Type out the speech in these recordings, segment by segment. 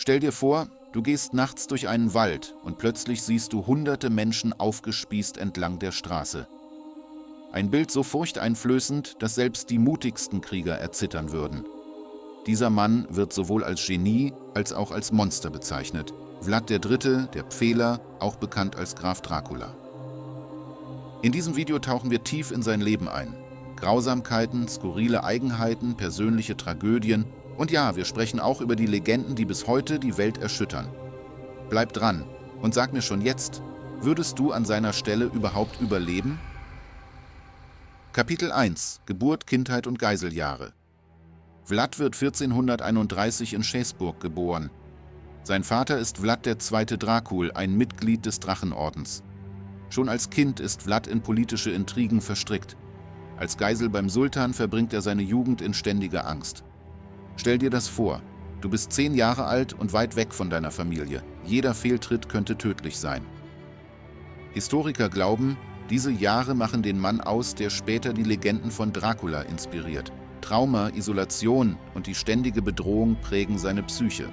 Stell dir vor, du gehst nachts durch einen Wald und plötzlich siehst du hunderte Menschen aufgespießt entlang der Straße. Ein Bild so furchteinflößend, dass selbst die mutigsten Krieger erzittern würden. Dieser Mann wird sowohl als Genie als auch als Monster bezeichnet. Vlad III., der Pfähler, auch bekannt als Graf Dracula. In diesem Video tauchen wir tief in sein Leben ein. Grausamkeiten, skurrile Eigenheiten, persönliche Tragödien und ja, wir sprechen auch über die Legenden, die bis heute die Welt erschüttern. Bleib dran und sag mir schon jetzt, würdest du an seiner Stelle überhaupt überleben? Kapitel 1 – Geburt, Kindheit und Geiseljahre. Vlad wird 1431 in Schäßburg geboren. Sein Vater ist Vlad II. Dracul, ein Mitglied des Drachenordens. Schon als Kind ist Vlad in politische Intrigen verstrickt. Als Geisel beim Sultan verbringt er seine Jugend in ständiger Angst. Stell dir das vor, du bist 10 Jahre alt und weit weg von deiner Familie. Jeder Fehltritt könnte tödlich sein. Historiker glauben, diese Jahre machen den Mann aus, der später die Legenden von Dracula inspiriert. Trauma, Isolation und die ständige Bedrohung prägen seine Psyche.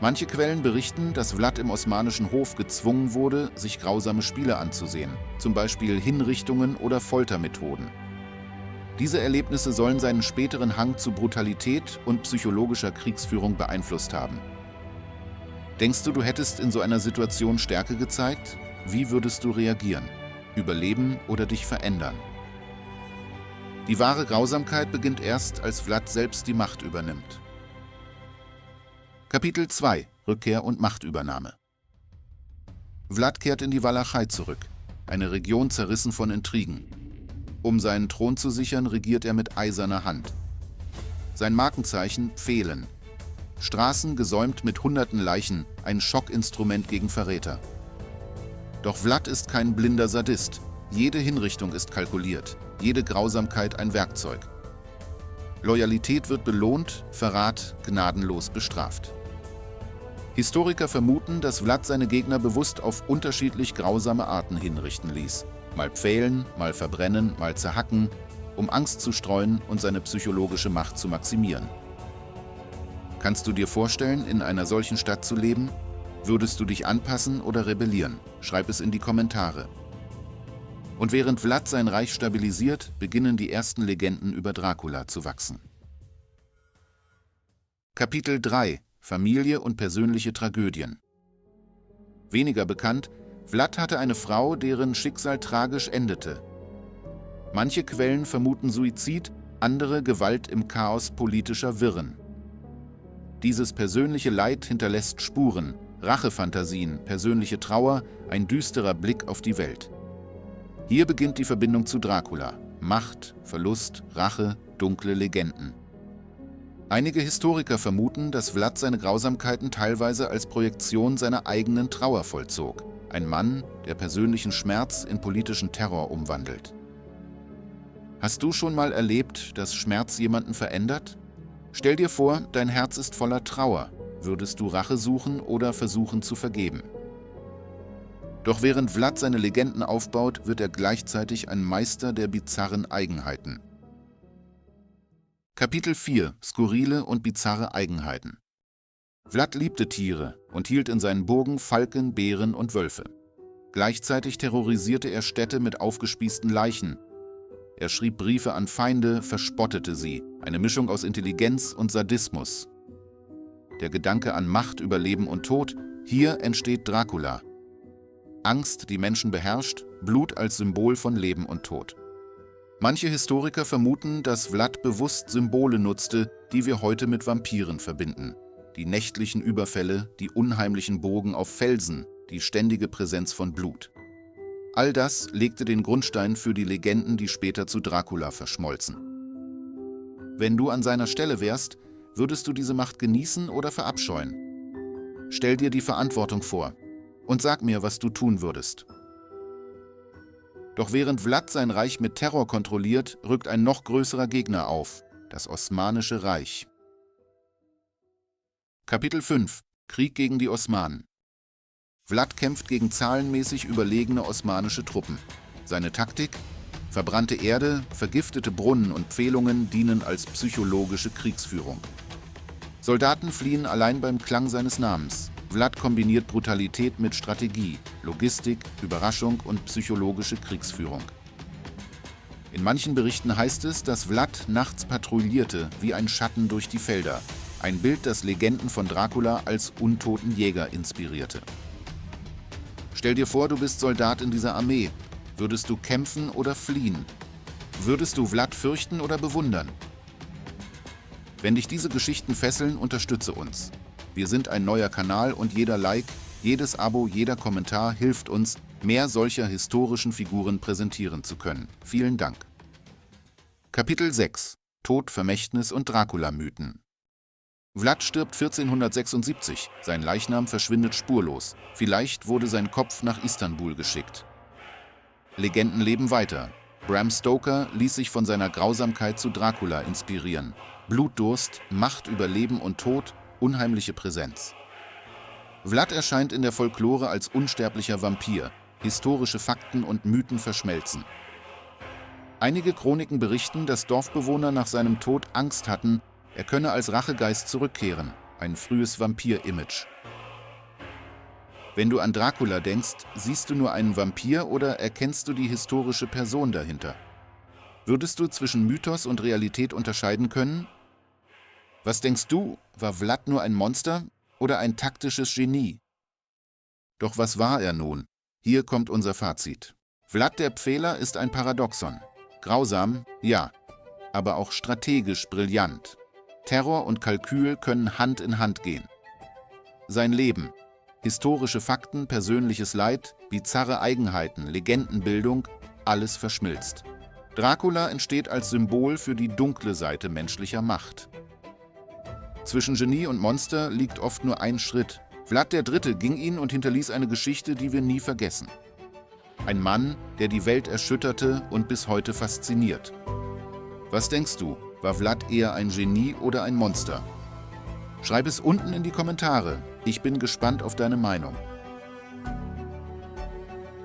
Manche Quellen berichten, dass Vlad im osmanischen Hof gezwungen wurde, sich grausame Spiele anzusehen, zum Beispiel Hinrichtungen oder Foltermethoden. Diese Erlebnisse sollen seinen späteren Hang zu Brutalität und psychologischer Kriegsführung beeinflusst haben. Denkst du, du hättest in so einer Situation Stärke gezeigt? Wie würdest du reagieren? Überleben oder dich verändern? Die wahre Grausamkeit beginnt erst, als Vlad selbst die Macht übernimmt. Kapitel 2 – Rückkehr und Machtübernahme. Vlad kehrt in die Walachei zurück, eine Region zerrissen von Intrigen. Um seinen Thron zu sichern, regiert er mit eiserner Hand. Sein Markenzeichen Pfählen. Straßen gesäumt mit hunderten Leichen, ein Schockinstrument gegen Verräter. Doch Vlad ist kein blinder Sadist. Jede Hinrichtung ist kalkuliert, jede Grausamkeit ein Werkzeug. Loyalität wird belohnt, Verrat gnadenlos bestraft. Historiker vermuten, dass Vlad seine Gegner bewusst auf unterschiedlich grausame Arten hinrichten ließ. Mal pfählen, mal verbrennen, mal zerhacken, um Angst zu streuen und seine psychologische Macht zu maximieren. Kannst du dir vorstellen, in einer solchen Stadt zu leben? Würdest du dich anpassen oder rebellieren? Schreib es in die Kommentare. Und während Vlad sein Reich stabilisiert, beginnen die ersten Legenden über Dracula zu wachsen. Kapitel 3 – Familie und persönliche Tragödien. Weniger bekannt, Vlad hatte eine Frau, deren Schicksal tragisch endete. Manche Quellen vermuten Suizid, andere Gewalt im Chaos politischer Wirren. Dieses persönliche Leid hinterlässt Spuren, Rachefantasien, persönliche Trauer, ein düsterer Blick auf die Welt. Hier beginnt die Verbindung zu Dracula. Macht, Verlust, Rache, dunkle Legenden. Einige Historiker vermuten, dass Vlad seine Grausamkeiten teilweise als Projektion seiner eigenen Trauer vollzog. Ein Mann, der persönlichen Schmerz in politischen Terror umwandelt. Hast du schon mal erlebt, dass Schmerz jemanden verändert? Stell dir vor, dein Herz ist voller Trauer. Würdest du Rache suchen oder versuchen zu vergeben? Doch während Vlad seine Legenden aufbaut, wird er gleichzeitig ein Meister der bizarren Eigenheiten. Kapitel 4 – Skurrile und bizarre Eigenheiten. Vlad liebte Tiere und hielt in seinen Burgen Falken, Bären und Wölfe. Gleichzeitig terrorisierte er Städte mit aufgespießten Leichen. Er schrieb Briefe an Feinde, verspottete sie, eine Mischung aus Intelligenz und Sadismus. Der Gedanke an Macht über Leben und Tod, hier entsteht Dracula. Angst, die Menschen beherrscht, Blut als Symbol von Leben und Tod. Manche Historiker vermuten, dass Vlad bewusst Symbole nutzte, die wir heute mit Vampiren verbinden. Die nächtlichen Überfälle, die unheimlichen Burgen auf Felsen, die ständige Präsenz von Blut. All das legte den Grundstein für die Legenden, die später zu Dracula verschmolzen. Wenn du an seiner Stelle wärst, würdest du diese Macht genießen oder verabscheuen? Stell dir die Verantwortung vor und sag mir, was du tun würdest. Doch während Vlad sein Reich mit Terror kontrolliert, rückt ein noch größerer Gegner auf, das Osmanische Reich. Kapitel 5 – Krieg gegen die Osmanen. Vlad kämpft gegen zahlenmäßig überlegene osmanische Truppen. Seine Taktik? Verbrannte Erde, vergiftete Brunnen und Pfählungen dienen als psychologische Kriegsführung. Soldaten fliehen allein beim Klang seines Namens. Vlad kombiniert Brutalität mit Strategie, Logistik, Überraschung und psychologische Kriegsführung. In manchen Berichten heißt es, dass Vlad nachts patrouillierte wie ein Schatten durch die Felder. Ein Bild, das Legenden von Dracula als untoten Jäger inspirierte. Stell dir vor, du bist Soldat in dieser Armee. Würdest du kämpfen oder fliehen? Würdest du Vlad fürchten oder bewundern? Wenn dich diese Geschichten fesseln, unterstütze uns. Wir sind ein neuer Kanal und jeder Like, jedes Abo, jeder Kommentar hilft uns, mehr solcher historischen Figuren präsentieren zu können. Vielen Dank. Kapitel 6: Tod, Vermächtnis und Dracula-Mythen. Vlad stirbt 1476, sein Leichnam verschwindet spurlos. Vielleicht wurde sein Kopf nach Istanbul geschickt. Legenden leben weiter. Bram Stoker ließ sich von seiner Grausamkeit zu Dracula inspirieren. Blutdurst, Macht über Leben und Tod, unheimliche Präsenz. Vlad erscheint in der Folklore als unsterblicher Vampir. Historische Fakten und Mythen verschmelzen. Einige Chroniken berichten, dass Dorfbewohner nach seinem Tod Angst hatten, er könne als Rachegeist zurückkehren, ein frühes Vampir-Image. Wenn du an Dracula denkst, siehst du nur einen Vampir oder erkennst du die historische Person dahinter? Würdest du zwischen Mythos und Realität unterscheiden können? Was denkst du, war Vlad nur ein Monster oder ein taktisches Genie? Doch was war er nun? Hier kommt unser Fazit. Vlad der Pfähler ist ein Paradoxon. Grausam, ja, aber auch strategisch brillant. Terror und Kalkül können Hand in Hand gehen. Sein Leben: historische Fakten, persönliches Leid, bizarre Eigenheiten, Legendenbildung, alles verschmilzt. Dracula entsteht als Symbol für die dunkle Seite menschlicher Macht. Zwischen Genie und Monster liegt oft nur ein Schritt. Vlad III. Ging ihn und hinterließ eine Geschichte, die wir nie vergessen. Ein Mann, der die Welt erschütterte und bis heute fasziniert. Was denkst du, war Vlad eher ein Genie oder ein Monster? Schreib es unten in die Kommentare. Ich bin gespannt auf deine Meinung.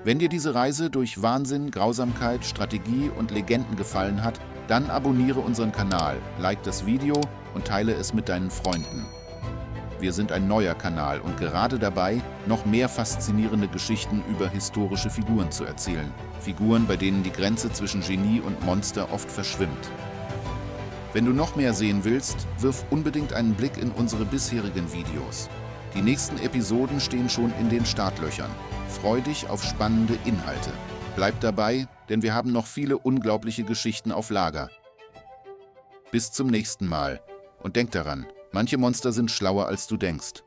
Wenn dir diese Reise durch Wahnsinn, Grausamkeit, Strategie und Legenden gefallen hat, dann abonniere unseren Kanal, like das Video und teile es mit deinen Freunden. Wir sind ein neuer Kanal und gerade dabei, noch mehr faszinierende Geschichten über historische Figuren zu erzählen. Figuren, bei denen die Grenze zwischen Genie und Monster oft verschwimmt. Wenn du noch mehr sehen willst, wirf unbedingt einen Blick in unsere bisherigen Videos. Die nächsten Episoden stehen schon in den Startlöchern. Freu dich auf spannende Inhalte. Bleib dabei, denn wir haben noch viele unglaubliche Geschichten auf Lager. Bis zum nächsten Mal. Und denk daran, manche Monster sind schlauer als du denkst.